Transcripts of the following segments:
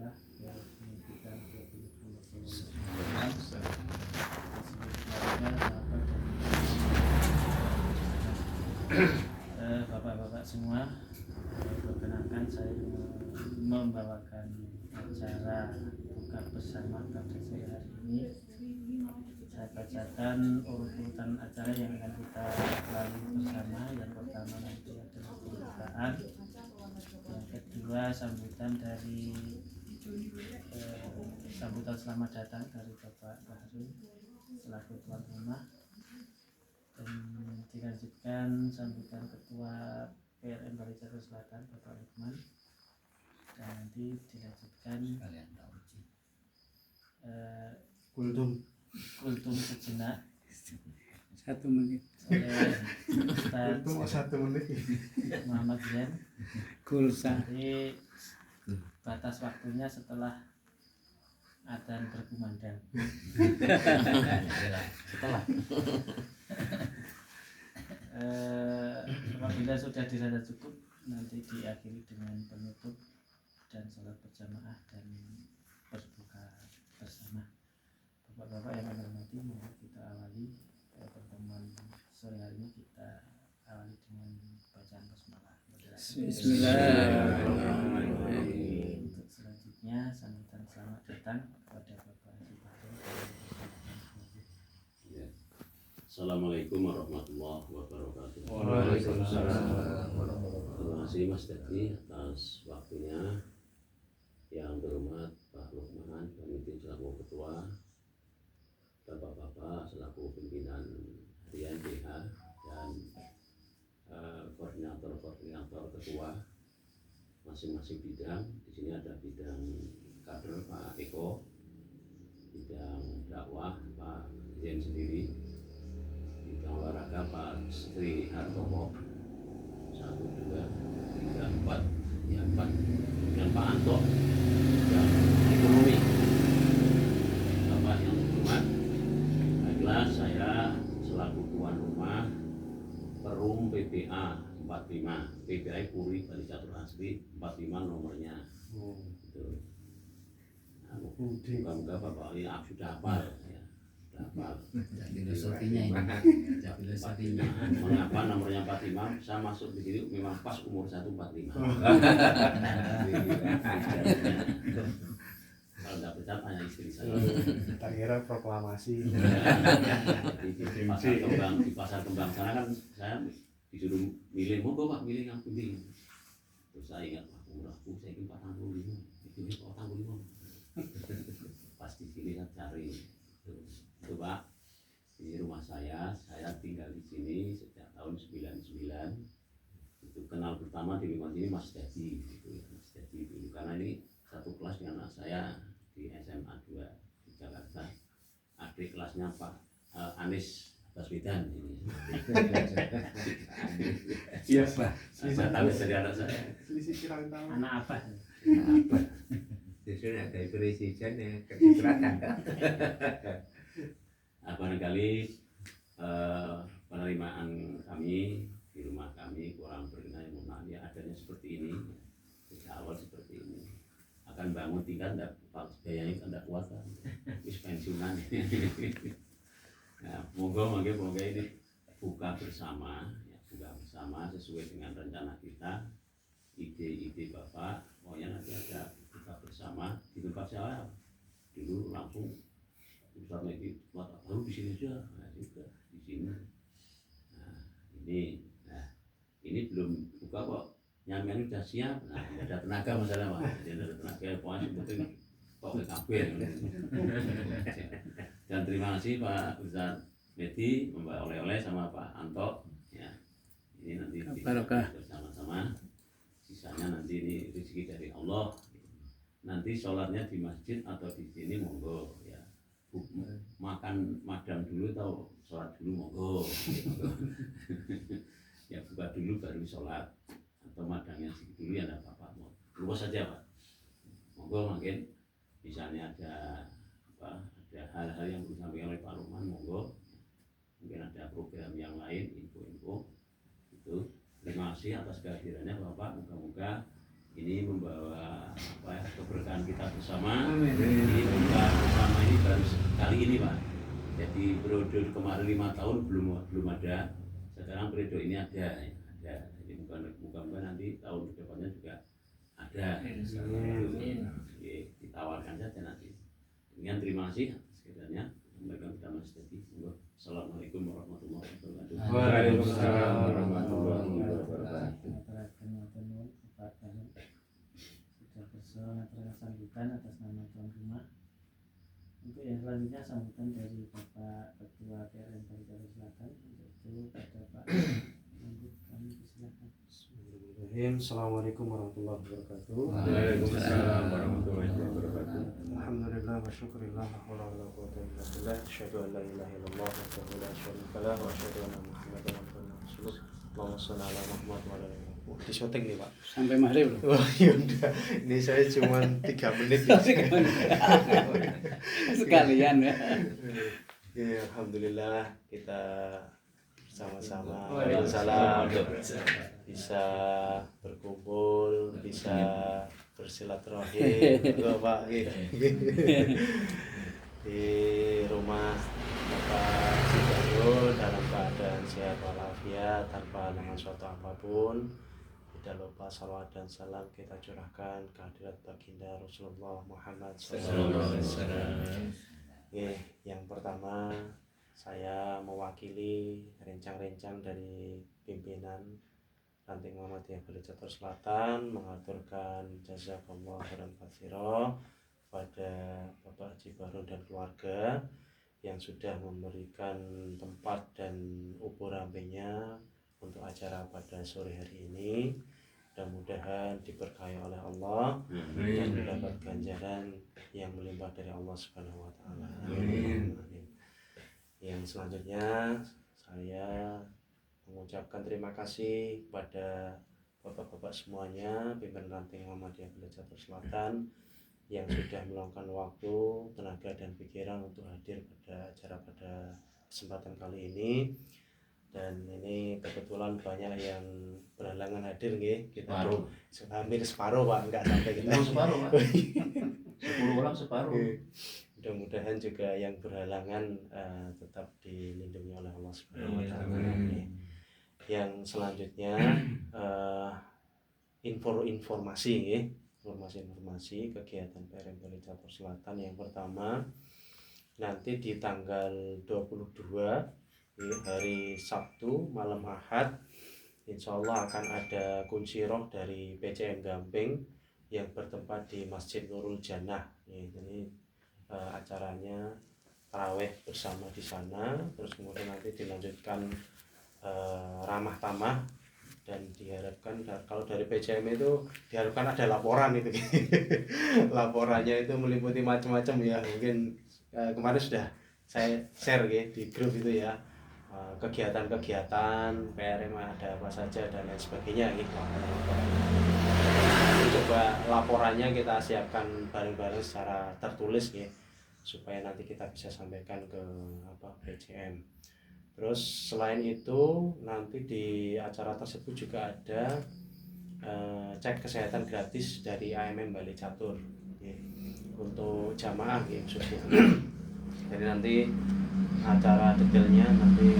berkah ya kita bapak-bapak semua, perkenalkan saya membawakan acara buka bersama KBC hari ini. Saya bacakan urutan acara yang akan kita lalui bersama. Yang pertama nanti adalah pembukaan, yang kedua sambutan dari sambutan selamat datang dari Bapak Bahrul selaku tuan rumah, dan dilanjutkan sambutan Ketua PRM Bali Jatuh Selatan Bapak Lukman, dan nanti dilanjutkan kultum sejenak 1 menit oleh Ustaz 1 menit Muhammad Yen. kulsa. Jadi batas waktunya setelah adzan berkumandang. Setelah apabila sudah dirasa cukup, nanti diakhiri dengan penutup dan sholat berjamaah dan berbuka bersama. Bapak-bapak yang kami hormati, mari kita awali pertemuan sore hari ini. Kita awali dengan bacaan basmalah. Bismillahirrahmanirrahim. Untuk selanjutnya sambutan selamat datang kepada Bapak Haji Bahrul. Assalamualaikum warahmatullahi wabarakatuh. Waalaikumsalam. Terima kasih Mas Dadi atas waktunya. Yang terhormat Pak Lukman, Panitia selaku Ketua, Bapak-bapak selaku pimpinan harian BH, dan koordinator ketua masing-masing bidang. Di sini ada bidang kader Pak Eko, bidang dakwah Pak Jen sendiri, bidang olahraga Pak Sri Hartomo, 1, 2, 3, 4, ya 4, dan Pak Anto, bidang ekonomi. Bapak yang terhormat, baiklah saya selaku tuan rumah Perum PPA 45, PPA Puri Bali Catur Asri 45 nomornya. Itu. Nah, moga-moga Bapak ini sudah hafal ya. Sudah hafal. Filosofinya ini. Filosofinya. Mengapa nomornya 45? Saya masuk di sini memang pas umur 145. Kalau tidak percaya tanya istri saya. Tak kira proklamasi. Di pasar kembang sana kan saya disuruh milih, mau Pak milih yang pilih. Terus saya ingat, wah umurku saya ingin 45, itu 45. Pas di sini saya cari, itu Pak, ini rumah saya tinggal di sini sejak tahun 99. Itu kenal pertama di rumah ini Mas Dadi, gitu ya, Mas Dadi dulu, karena ini satu kelas dengan anak saya di SMA 2 di Jakarta. Adik kelasnya Pak Anies Baswedan ini. Iya, Saya tahu dari anak saya. selisih kirang tahun. Anak apa? Justru ada presiden yang kecipratan. Barangkali penerimaan kami di rumah kami kurang berkenan, mohon ya adanya seperti ini. Sejak awal seperti ini. Akan bangun tingkat biayanya tidak kuat kan. Wis pensiunan. Nah, moga ini buka bersama, ya, buka bersama sesuai dengan rencana kita, ide-ide Bapak. Pokoknya nanti ada buka bersama di tempat saya dulu langsung Ustaz lagi baru di sini aja, nah, juga di sini. Nah ini belum buka kok, nyampean udah siap. Nah ada tenaga masalah Pak, jadi ada tenaga pokoknya penting kok kabeh. Dan terima kasih Pak Ustaz Medi membawa oleh-oleh sama Pak Anto ya. Ini nanti bersama-sama. Sisanya nanti ini rezeki dari Allah. Nanti sholatnya di masjid atau di sini monggo ya. Makan madang dulu atau sholat dulu monggo. Ya buka dulu baru sholat, atau madangnya dulu ya enggak apa-apa. Luas saja Pak. Monggo mungkin misalnya ada hal-hal yang perlu disampaikan oleh Pak Lukman, monggo. Mungkin ada program yang lain, info-info itu. Terima kasih atas kehadirannya Bapak. Moga-moga ini membawa keberkahan kita bersama. Ini buka bersama ini baru kali ini Pak. Jadi periode kemarin 5 tahun belum ada. Sekarang periode ini ada. Jadi bukan nanti tahun depannya juga ada. Oke, ditawarkan saja nanti. Dengan terima kasih sekiranya mereka kita masih jadi. Assalamualaikum warahmatullahi wabarakatuh. Waalaikumsalam warahmatullahi wabarakatuh. Sudah bersoal sambutan atas nama tuan rumah. Untuk yang selanjutnya sambutan dari Bapak Ketua PRM Barito Selatan, yaitu pada Pak Manggut, kami persilakan. Bismillahirrahmanirrahim. Assalamualaikum warahmatullahi wabarakatuh. Waalaikumsalam warahmatullahi wabarakatuh. Alhamdulillah wa syukurillah wa la hawla wa la quwwata illa billah. Asyhadu an la ilaha illallah wahdahu la syarika lah wa asyhadu anna Muhammadan abduhu wa rasuluh. Allahumma shalli ala Muhammad wa ala ali Muhammad. Di syuting nih Pak. Sampai maghrib loh. Wah ya udah, ini saya cuma 3 menit. Sekalian ya. Ya, alhamdulillah kita sama-sama Waalaikumsalam. bisa berkumpul, bisa bersilaturahim, Loh, Pak, di rumah Bapak Sidarul dalam keadaan sehat walafiat tanpa halangan suatu apapun. Tidak lupa salawat dan salam kita curahkan kehadirat baginda Rasulullah Muhammad SAW. Yang pertama saya mewakili rencang-rencang dari pimpinan Ranting Muhammadiyah Balicatur Selatan mengaturkan jazakallah khairan katsira pada Bapak Haji Bahrun dan keluarga yang sudah memberikan tempat dan ubur ambenya untuk acara pada sore hari ini. Mudah-mudahan diberkahi oleh Allah dan mendapat ganjaran yang melimpah dari Allah Subhanahu wa taala. Amin. Yang selanjutnya saya mengucapkan terima kasih kepada bapak-bapak semuanya pimpinan Ranting Muhammadiyah Balicatur Selatan yang sudah meluangkan waktu, tenaga dan pikiran untuk hadir pada acara pada kesempatan kali ini. Dan ini kebetulan banyak yang berhalangan hadir nggih. Kita hampir separuh Pak, enggak sampai kita. Separuh Pak. 10 orang separuh. Mudah-mudahan juga yang berhalangan tetap dilindungi oleh Allah Subhanahu wa taala. Yang selanjutnya informasi nggih. Informasi kegiatan PRM Balicatur Selatan yang pertama nanti di tanggal 22 hari Sabtu malam Ahad insya Allah akan ada kunci roh dari PCM Gamping yang bertempat di Masjid Nurul Jannah. Ini acaranya taraweh bersama di sana, terus kemudian nanti dilanjutkan ramah tamah dan diharapkan kalau dari PCM itu diharapkan ada laporan itu. Laporannya itu meliputi macam-macam ya, mungkin kemarin sudah saya share ya di grup itu ya. Kegiatan-kegiatan PRM ada apa saja dan lain sebagainya gitu. Coba laporannya kita siapkan bareng-bareng secara tertulis ya, supaya nanti kita bisa sampaikan ke PCM. Terus selain itu nanti di acara tersebut juga ada cek kesehatan gratis dari AMM Balicatur ya, untuk jamaah ya khususnya. Jadi nanti acara detailnya nanti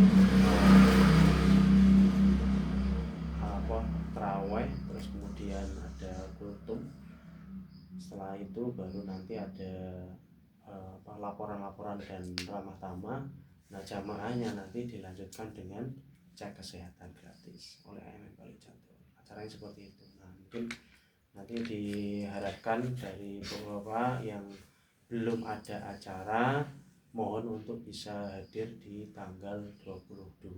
terawih, terus kemudian ada kultum. Setelah itu baru nanti ada laporan-laporan dan ramah tamah. Nah jamaahnya nanti dilanjutkan dengan cek kesehatan gratis oleh AMM Balicatur. Acaranya seperti itu. Nah mungkin nanti diharapkan dari beberapa yang belum ada acara mohon untuk bisa hadir di tanggal 22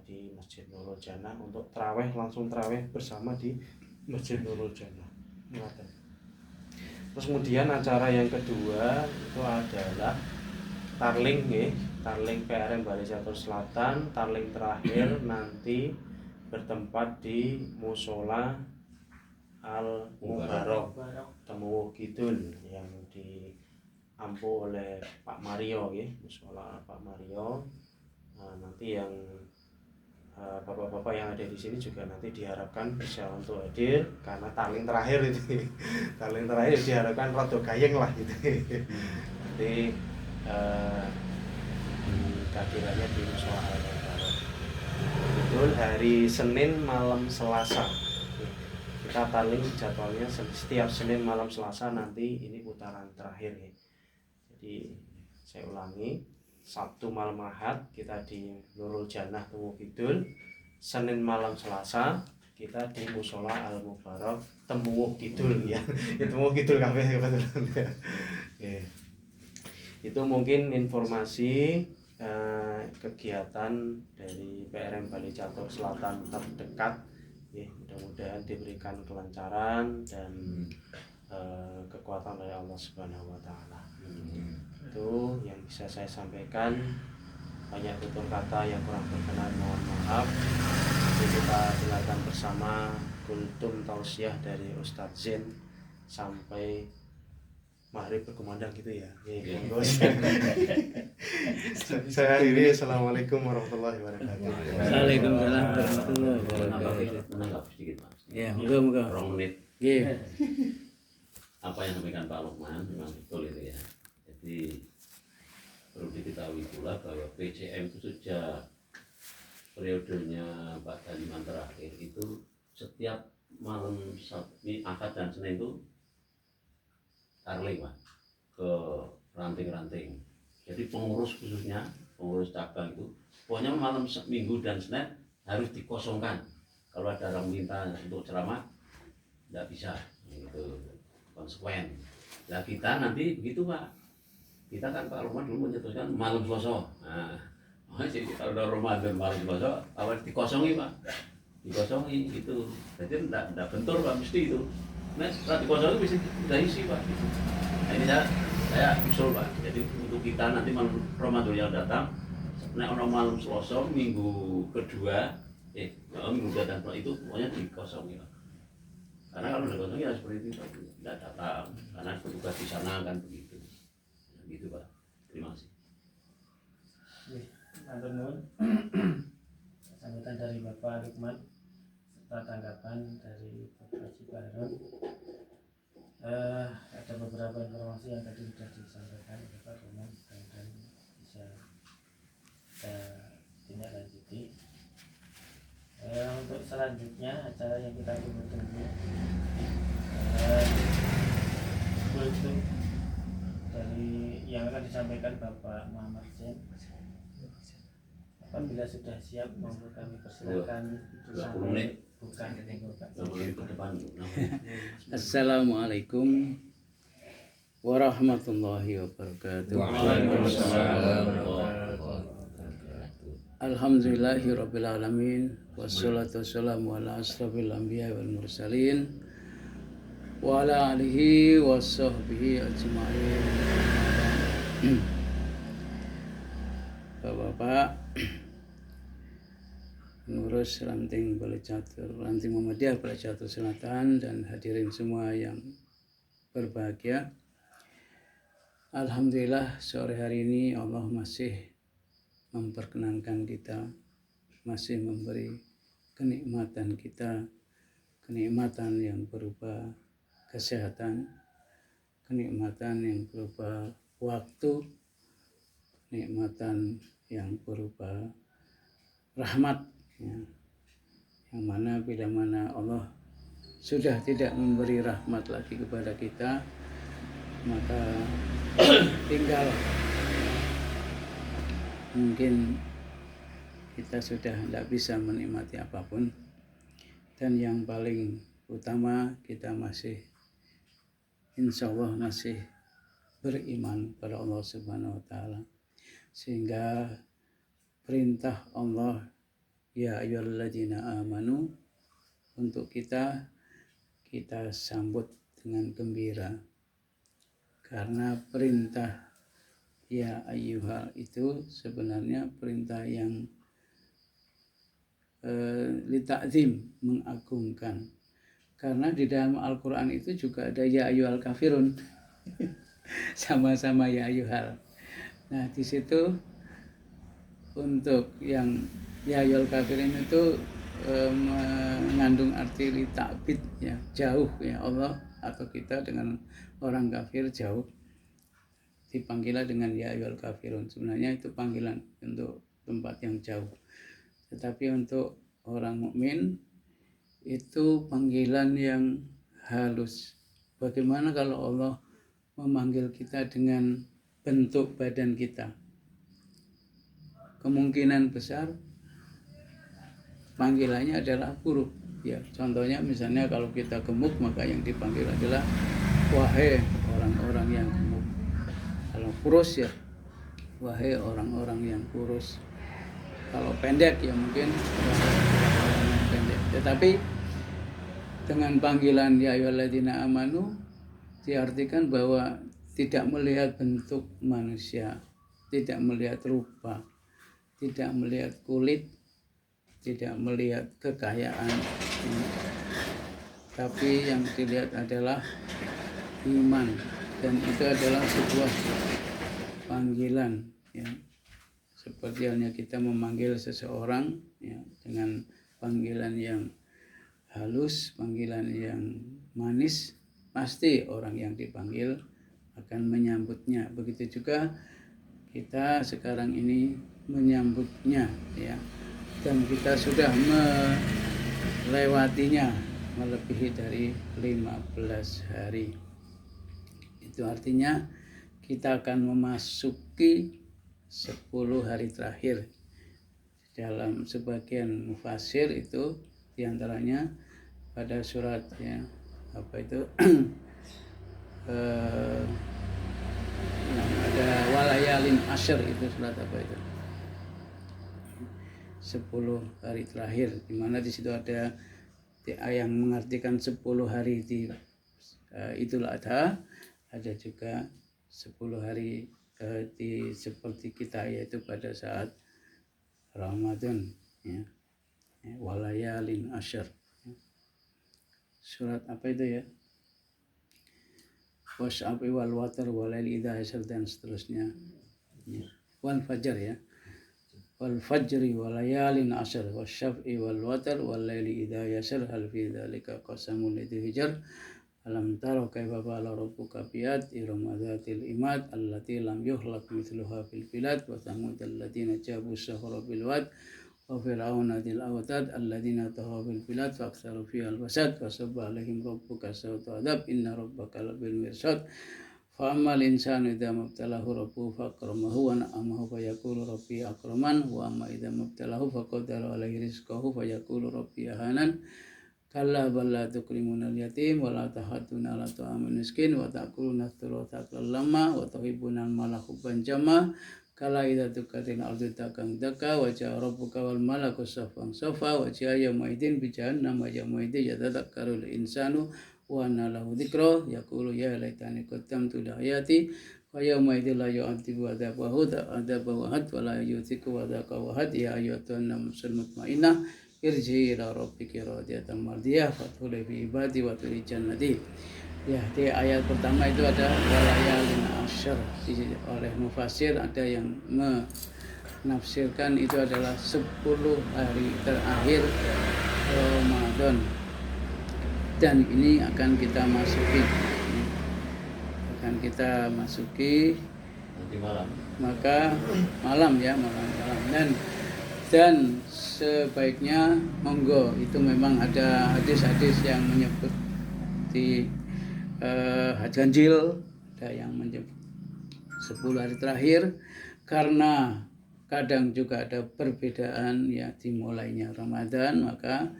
di Masjid Nurul Jannah untuk taraweh, langsung taraweh bersama di Masjid Nurul Jannah. Terus kemudian acara yang kedua itu adalah tarling ya, tarling PRM Balicatur Selatan. Tarling terakhir nanti bertempat di Musola Al Mubarok Temuwuh Kidul yang diampu oleh Pak Mario ya, Musola Pak Mario. Nah, nanti yang bapak-bapak yang ada di sini juga nanti diharapkan bisa untuk hadir karena taling terakhir itu taling terakhir diharapkan rada gayeng lah gitu. Nanti kehadirannya di Mushola Al-Mubarak. Betul hari Senin malam Selasa. Kita taling jadwalnya setiap Senin malam Selasa, nanti ini putaran terakhir ya. Jadi saya ulangi, Sabtu malam Ahad kita di Nurul Jannah Temu Kidul, Senin malam Selasa kita di Mushola Al-Mubarak Temu Kidul ya. Temu Kidul kabeh betul ya. Oke. Itu mungkin informasi kegiatan dari PRM Bali Catur Selatan terdekat ya, mudah-mudahan diberikan kelancaran dan kekuatan dari Allah Subhanahu wa taala. Itu yang bisa saya sampaikan. Banyak tutur kata yang kurang berkenan mohon maaf. Jadi kita dengarkan bersama kultum tausiah dari Ustadz Zain sampai maghrib berkumandang gitu ya. Saya akhiri. Assalamualaikum warahmatullahi wabarakatuh. Waalaikumsalam warahmatullahi wabarakatuh. Menangkap sedikit Pak. Ya, moga-moga. 2 menit. Nggih. Apa yang disampaikan Pak Lukman memang betul itu ya. Jadi perlu diketahui pula bahwa PCM itu sejak periodenya Pak Daliman terakhir itu setiap malam Sabtu, Ahad dan Senin itu tarling Pak ke ranting-ranting. Jadi pengurus khususnya pengurus cabang itu pokoknya malam Minggu dan Senin harus dikosongkan. Kalau ada orang minta untuk ceramah tidak bisa, itu konsekuen. Nah kita nanti begitu Pak, kita kan Pak Roman dulu menyetuskan malam Selasa. Nah, jadi kalau udah Ramadan malam Selasa awal dikosongi Pak, dikosongi gitu. Jadi tidak bentur Pak mesti itu. Nah setelah dikosongi bisa kita isi Pak. Nah ini saya usul Pak. Jadi untuk kita nanti malam Ramadan yang datang, nah orang malam Selasa minggu kedua, minggu datang itu pokoknya dikosongi Pak. Karena kalau dikosongi ya seperti itu Pak, tidak datang karena petugas di sana kan begitu. Gitu Pak, terima kasih. Matur nuwun. Sambutan dari Bapak Lukman serta tanggapan dari Bapak Haji Baron. Ada beberapa informasi yang tadi sudah disampaikan oleh Pak Lukman dan bisa kita tindak lanjuti. Untuk selanjutnya acara yang kita tunggu-tunggu kultum dari yang akan disampaikan Bapak Muhammad Zain. Apabila sudah siap monggo kami persilakan 20 menit. Bukan Ke depan. Assalamualaikum warahmatullahi wabarakatuh. Alhamdulillahirabbil alamin wassalatu wassalamu ala asrofil anbiya wal mursalin wa ala alihi washabbihi ajmain. Bapak-bapak pengurus ranting Bali Catur, ranting Muhammadiyah Bali Catur Selatan dan hadirin semua yang berbahagia. Alhamdulillah sore hari ini Allah masih memperkenankan kita, masih memberi kenikmatan kita, kenikmatan yang berupa kesehatan, kenikmatan yang berupa waktu, kenikmatan yang berupa rahmat ya. Yang mana bila mana Allah sudah tidak memberi rahmat lagi kepada kita, maka tinggal mungkin kita sudah tidak bisa menikmati apapun. Dan yang paling utama kita masih insya Allah masih beriman pada Allah Subhanahu wa Ta'ala, sehingga perintah Allah ya ayyuhalladzina amanu untuk kita sambut dengan gembira, karena perintah ya ayyuhal itu sebenarnya perintah yang litakzim, mengagungkan, karena di dalam Al-Quran itu juga ada ya ayyuhal kafirun sama-sama ya ayyuhal. Nah di situ untuk yang ya ayyuhal kafirin itu mengandung arti ta'bid ya, jauh ya, Allah atau kita dengan orang kafir jauh, dipanggilah dengan ya ayyuhal kafirun. Sebenarnya itu panggilan untuk tempat yang jauh, tetapi untuk orang mukmin itu panggilan yang halus. Bagaimana kalau Allah memanggil kita dengan bentuk badan kita? Kemungkinan besar panggilannya adalah buruk ya. Contohnya misalnya kalau kita gemuk, maka yang dipanggil adalah wahai orang-orang yang gemuk. Kalau kurus ya wahai orang-orang yang kurus. Kalau pendek ya mungkin orang-orang yang pendek. Tetapi dengan panggilan ya ayyuhalladzina amanu diartikan bahwa tidak melihat bentuk manusia, tidak melihat rupa, tidak melihat kulit, tidak melihat kekayaan, tapi yang dilihat adalah iman, dan itu adalah sebuah panggilan ya. Seperti halnya kita memanggil seseorang ya, dengan panggilan yang halus, panggilan yang manis, pasti orang yang dipanggil akan menyambutnya. Begitu juga kita sekarang ini menyambutnya ya, dan kita sudah melewatinya melebihi dari 15 hari. Itu artinya kita akan memasuki 10 hari terakhir. Dalam sebagian mufasir itu diantaranya pada surat ya, apa itu ada walayalin asyr, itu surat apa itu, 10 hari terakhir, di mana di situ ada yang mengartikan 10 hari di Idul Adha, ada juga 10 hari di seperti kita, yaitu pada saat Ramadan ya. Walayalin asyr, surat apa itu ya, wasyafi wal watar walaili idza yasr, dan seterusnya ya. Wal fajar ya, wal fajri walayalin asyr wasyafi wal watar walaili idza yasr hal fi dzalika qasamul lidzi hijar alam tara kaifa fa'ala rabbuka bi'ad irama dzatil imad allati lam yukhlaq mithluha fil bilad wa thamud alladziina jabu as-sahra bil wad wa fir'auna dzil awtad alladziina taghaw fil bilad fa aktsaru fiha al-fasad wa sabba 'alaihim rabbuka sawta 'adzab inna rabbaka labil mirsad fa ammal insanu idza mabtalahu rabbuhu fakramahu wa na'amahu fa yaqulu rabbi akraman wa amma idza mabtalahu faqadara 'alaihi rizqahu fa yaqulu rabbi ahanan kalla bal la tukrimuna al-yatim wa la tahadduna ala ta'amil miskin wa ta'kuluna as-surata aklan lamma wa tuhibbuna al-mala hubban jamma kalla idza tukatil ardu takang daka wa ja'a rabbuka wal malaku saffan saffa wa ja'a yawma idzin bi jahannam wa yawma idzin yatadhakkaru al-insanu wa anna lahu dzikra yaqulu ya laitani qaddamtu li hayati wa yawma idzin la yu'adzibu adzabahu ahad wa la yuthiqu adzaqahu ahad ya ayyatuhan nafsul mutmainnah irji ila rabbiki radiyatan mardiyah fadkhuli fi ibadi wa tuli jannati. Ya, di ayat pertama itu ada walayalin asyr. Oleh mufasir ada yang menafsirkan itu adalah 10 hari terakhir Ramadan. Dan ini akan kita masuki. Nanti malam. Maka malam dan sebaiknya monggo, itu memang ada hadis-hadis yang menyebut di ganjil, ada yang menyebut 10 hari terakhir, karena kadang juga ada perbedaan ya dimulainya Ramadan, maka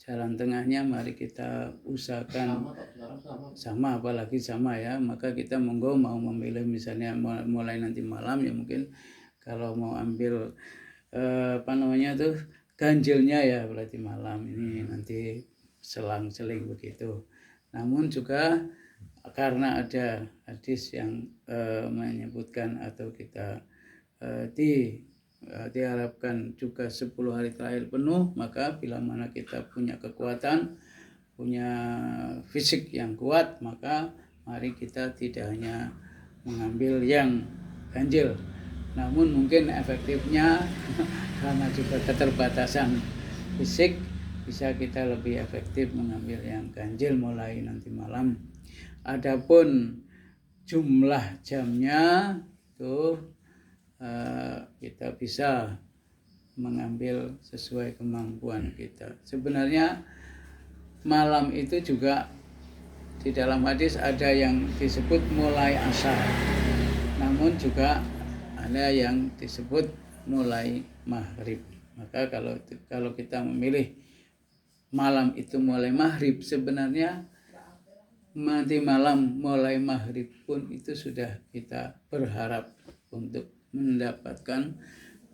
jalan tengahnya mari kita usahakan sama, apalagi sama ya, maka kita monggo mau memilih misalnya mulai nanti malam ya, mungkin kalau mau ambil ganjilnya ya berarti malam ini, nanti selang-seling begitu. Namun juga karena ada hadis yang menyebutkan atau kita diharapkan juga 10 hari terakhir penuh, maka bila mana kita punya kekuatan, punya fisik yang kuat, maka mari kita tidak hanya mengambil yang ganjil, namun mungkin efektifnya karena juga keterbatasan fisik bisa kita lebih efektif mengambil yang ganjil mulai nanti malam. Adapun jumlah jamnya itu kita bisa mengambil sesuai kemampuan kita. Sebenarnya malam itu juga di dalam hadis ada yang disebut mulai asar, namun juga ada yang disebut mulai maghrib. Maka kalau kita memilih malam itu mulai maghrib, sebenarnya nanti malam mulai maghrib pun itu sudah kita berharap untuk mendapatkan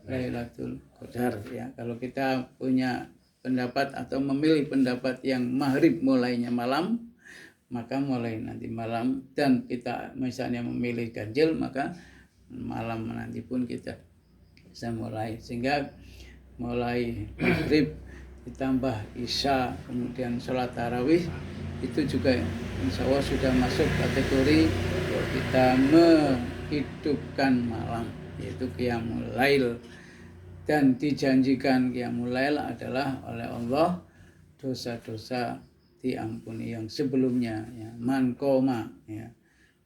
Lailatul Qadar ya. Kalau kita punya pendapat atau memilih pendapat yang maghrib mulainya malam, maka mulai nanti malam, dan kita misalnya memilih ganjil, maka malam nanti pun kita bisa mulai, sehingga mulai maghrib ditambah isya kemudian sholat tarawih itu juga insya Allah sudah masuk kategori kita menghidupkan malam, yaitu qiyamul lail. Dan dijanjikan qiyamul lail adalah oleh Allah dosa-dosa diampuni yang sebelumnya ya. Man qoma ya,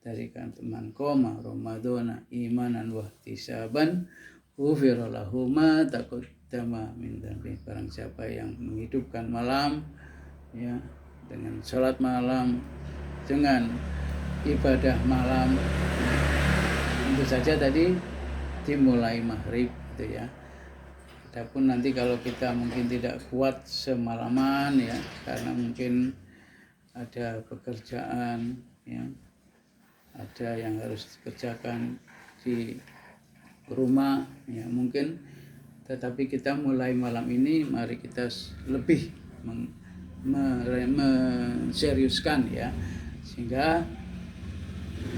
dari kata man qoma ramadhana imanan wa ihtisaban ghufira lahu ma taqaddama min dzambi. Barang siapa yang menghidupkan malam ya dengan salat malam, dengan ibadah malam, tentu saja tadi dimulai maghrib gitu ya. Adapun nanti kalau kita mungkin tidak kuat semalaman ya, karena mungkin ada pekerjaan ya, ada yang harus dikerjakan di rumah ya mungkin, tetapi kita mulai malam ini mari kita lebih menseriuskan ya, sehingga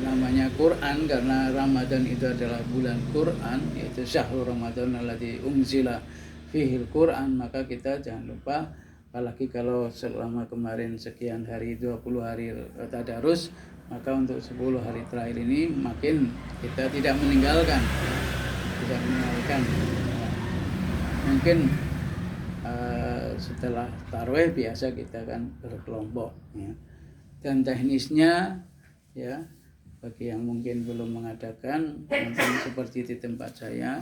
namanya Quran karena Ramadan itu adalah bulan Quran, yaitu syahrul Ramadan alladzi unzila fihil Quran, maka kita jangan lupa, apalagi kalau selama kemarin sekian hari 20 hari tadarus, maka untuk 10 hari terakhir ini makin kita tidak meninggalkan. Mungkin setelah tarawih biasa kita kan berkelompok ya. Dan teknisnya ya, bagi yang mungkin belum mengadakan, mungkin seperti di tempat saya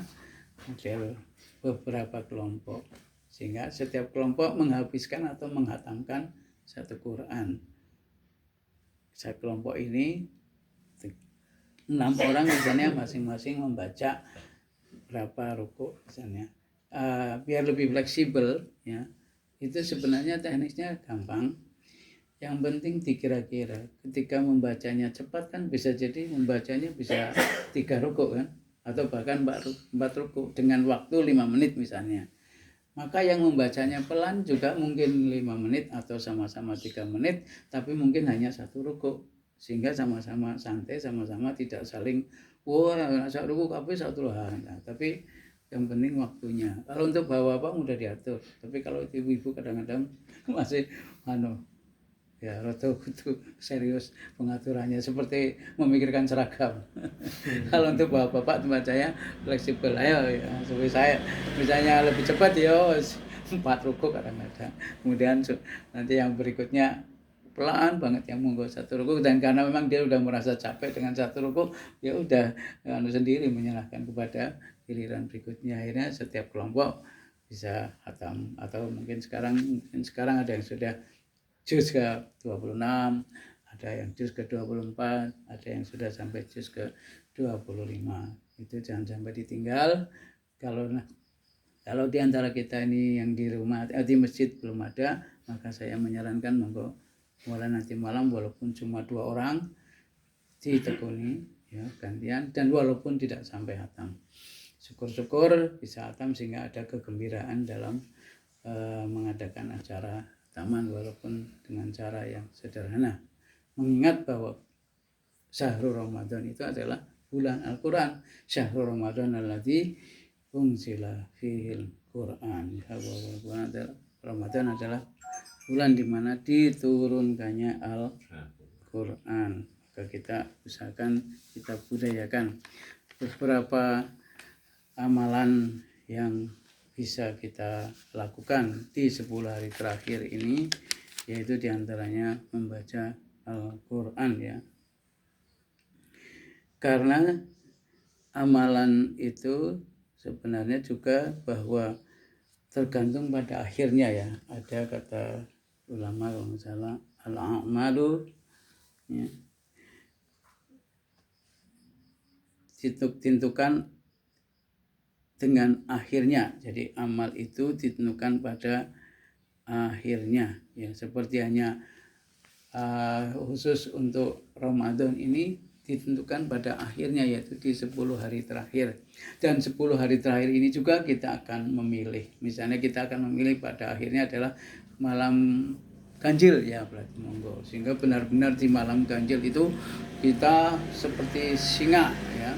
model beberapa kelompok, sehingga setiap kelompok menghabiskan atau menghatamkan satu Quran. Satu kelompok ini 6 orang misalnya, masing-masing membaca berapa rukuk misalnya. Biar lebih fleksibel ya, itu sebenarnya teknisnya gampang. Yang penting dikira-kira, ketika membacanya cepat kan bisa jadi membacanya bisa 3 rukuk kan, atau bahkan 4 rukuk dengan waktu 5 menit misalnya. Maka yang membacanya pelan juga mungkin 5 menit atau sama-sama 3 menit, tapi mungkin hanya 1 rukuk, sehingga sama-sama santai, sama-sama tidak saling satu rukuk kabeh satu lah. Nah, tapi yang penting waktunya. Kalau untuk bapak-bapak mudah diatur, tapi kalau ibu-ibu kadang-kadang masih ya rada kudu serius pengaturannya, seperti memikirkan seragam. Kalau untuk bapak-bapak tempat saya fleksibel, ayo ya, seperti saya misalnya lebih cepat ya 4 rukuk kadang-kadang, kemudian nanti yang berikutnya pelan banget yang monggo 1 rukuk, dan karena memang dia udah merasa capek dengan 1 rukuk, ya udah sendiri menyerahkan kepada giliran berikutnya. Akhirnya setiap kelompok bisa hatam, atau mungkin sekarang ada yang sudah juz ke 26, ada yang juz ke 24, ada yang sudah sampai juz ke 25. Itu jangan sampai ditinggal. Kalau di antara kita ini yang di rumah di masjid belum ada, maka saya menyarankan monggo mulai nanti malam walaupun cuma 2 orang ditekuni ya gantian, dan walaupun tidak sampai hatam, syukur-syukur bisa hatam, sehingga ada kegembiraan dalam mengadakan acara taman walaupun dengan cara yang sederhana, mengingat bahwa syahrul Ramadan itu adalah bulan Al-Quran. Syahrul Ramadan alladzi unzila fihil Quran. Ramadan adalah bulan di mana diturunkannya Al-Quran. Maka kita usahakan, kita budayakan beberapa amalan yang bisa kita lakukan di 10 hari terakhir ini, yaitu diantaranya membaca Al-Quran ya. Karena amalan itu sebenarnya juga bahwa tergantung pada akhirnya ya. Ada kata ulama kalau nggak salah, al-a'malu ya, ditentukan dengan akhirnya. Jadi amal itu ditentukan pada akhirnya ya, seperti hanya khusus untuk Ramadan ini ditentukan pada akhirnya, yaitu di 10 hari terakhir. Dan 10 hari terakhir ini juga kita akan memilih. Misalnya kita akan memilih pada akhirnya adalah malam ganjil ya, berarti monggo. Sehingga benar-benar di malam ganjil itu kita seperti singa ya,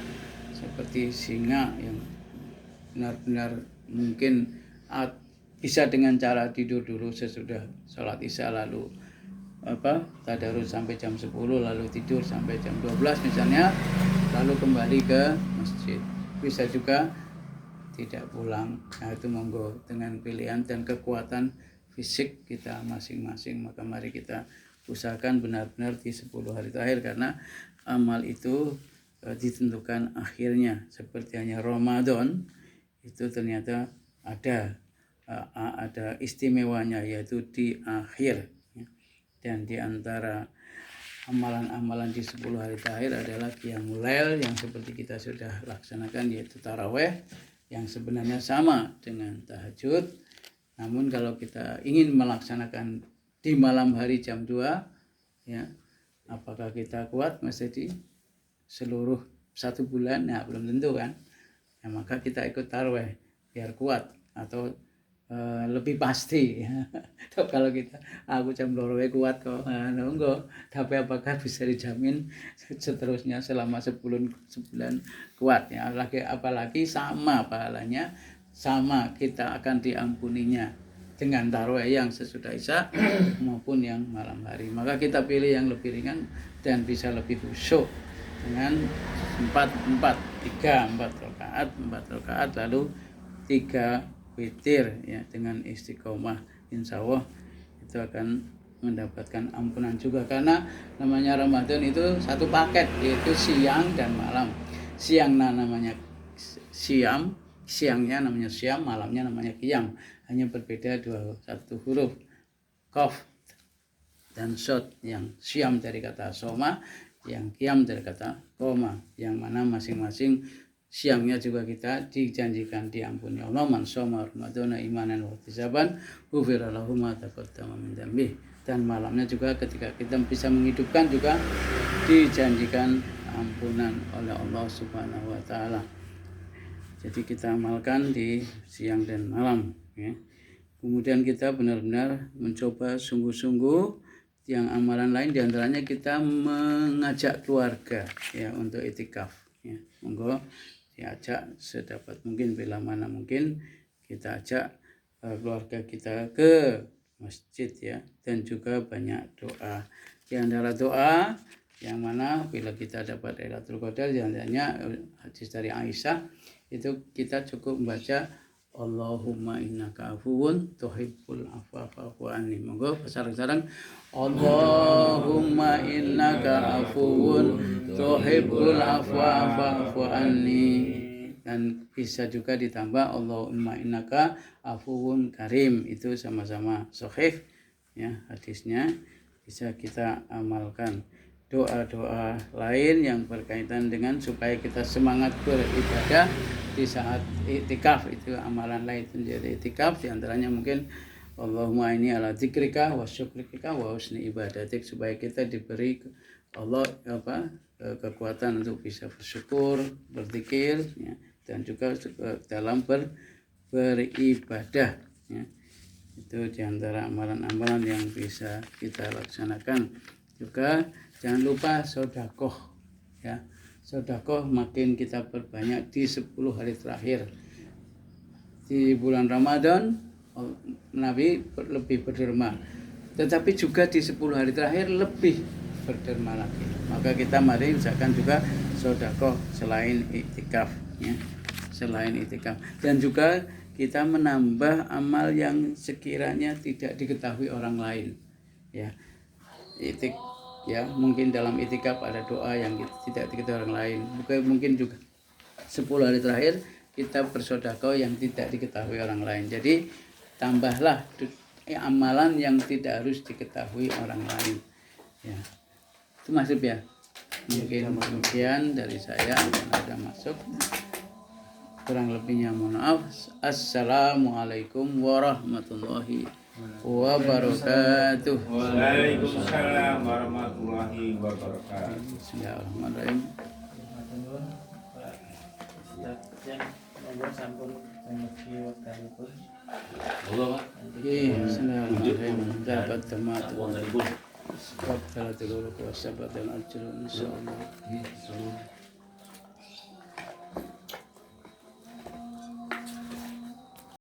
seperti singa yang benar-benar mungkin bisa dengan cara tidur dulu sesudah sholat isya, lalu tadarus sampai jam 10, lalu tidur sampai jam 12 misalnya, lalu kembali ke masjid. Bisa juga tidak pulang. Nah itu monggo, dengan pilihan dan kekuatan fisik kita masing-masing. Maka mari kita usahakan benar-benar di 10 hari terakhir, karena amal itu ditentukan akhirnya. Seperti hanya Ramadan itu ternyata ada istimewanya, yaitu di akhir. Dan di antara amalan-amalan di 10 hari terakhir adalah Qiyamul Lail yang seperti kita sudah laksanakan, yaitu taraweh yang sebenarnya sama dengan tahajud. Namun kalau kita ingin melaksanakan di malam hari jam 2 ya, apakah kita kuat masih di seluruh 1 bulan? Nah belum tentu kan. Ya, maka kita ikut taraweh biar kuat atau lebih pasti ya. Kalau kita aku jam 2 kuat kok, enggak, tapi apakah bisa dijamin seterusnya selama 10 bulan kuat ya, apalagi sama pahalanya, sama kita akan diampuninya dengan tarawih yang sesudah isya maupun yang malam hari. Maka kita pilih yang lebih ringan dan bisa lebih khusyuk dengan 4 rakaat lalu 3 witir ya, dengan istiqomah. Insya Allah itu akan mendapatkan ampunan juga, karena namanya Ramadan itu satu paket, yaitu siang dan malam. Siangnya namanya siam, siangnya namanya siam, malamnya namanya qiyam. Hanya berbeda satu huruf, qaf dan shod. Yang siam dari kata soma, yang qiyam dari kata qoma, yang mana masing-masing siangnya juga kita dijanjikan diampuni Allah. Man shoma ramadhana imanan wa ihtisaban ghufira lahu ma taqaddama min dzambi. Dan malamnya juga ketika kita bisa menghidupkan juga dijanjikan ampunan oleh Allah Subhanahu wa taala. Jadi kita amalkan di siang dan malam ya. Kemudian kita benar-benar mencoba sungguh-sungguh yang amalan lain, diantaranya kita mengajak keluarga ya untuk itikaf ya. Monggo diajak sedapat mungkin, bila mana mungkin kita ajak keluarga kita ke masjid ya, dan juga banyak doa. Di antara doa yang mana bila kita dapat Lailatul Qadar, diantaranya hadis dari Aisyah, itu kita cukup membaca Allahumma innaka afuwun tuhibbul afwa fa'fu anni. Monggo sareng-sareng Allahumma innaka afuwun tuhibbul afwa fa'fu anni. Dan bisa juga ditambah Allahumma innaka afuwun karim. Itu sama-sama sahih ya hadisnya, bisa kita amalkan. Doa-doa lain yang berkaitan dengan supaya kita semangat beribadah di saat iktikaf, itu amalan lain menjadi iktikaf. Di antaranya mungkin Allahumma inni ala dzikrika wa syukrika wa husni ibadatik, supaya kita diberi Allah kekuatan untuk bisa bersyukur, berzikir ya, dan juga dalam beribadah ya. Itu diantara amalan-amalan yang bisa kita laksanakan. Juga jangan lupa sedekah ya. Sedekah makin kita perbanyak di 10 hari terakhir. Di bulan Ramadan Nabi lebih berderma, tetapi juga di 10 hari terakhir lebih berderma lagi. Maka kita mari usahakan juga sedekah selain iktikaf ya. selain itikaf. Dan juga kita menambah amal yang sekiranya tidak diketahui orang lain. Ya, mungkin dalam itikaf ada doa yang tidak diketahui orang lain. Mungkin juga 10 hari terakhir kita bersedekah yang tidak diketahui orang lain. Jadi tambahlah amalan yang tidak harus diketahui orang lain. Ya, itu masuk ya. Mungkin demikian dari saya, ada masuk. Kurang lebihnya mohon maaf. Assalamualaikum warahmatullahi wabarakatuh. Waalaikumsalam warahmatullahi wabarakatuh. Bismillahirrahmanirrahim. Matur Pak Ustaz yang monggo sampun memuji wektalipun. Monggo Pak. Bismillahirrahmanirrahim. Dapat temat. Wontenipun. Wassalamualaikum warahmatullahi wabarakatuh. Insyaallah. Nggih,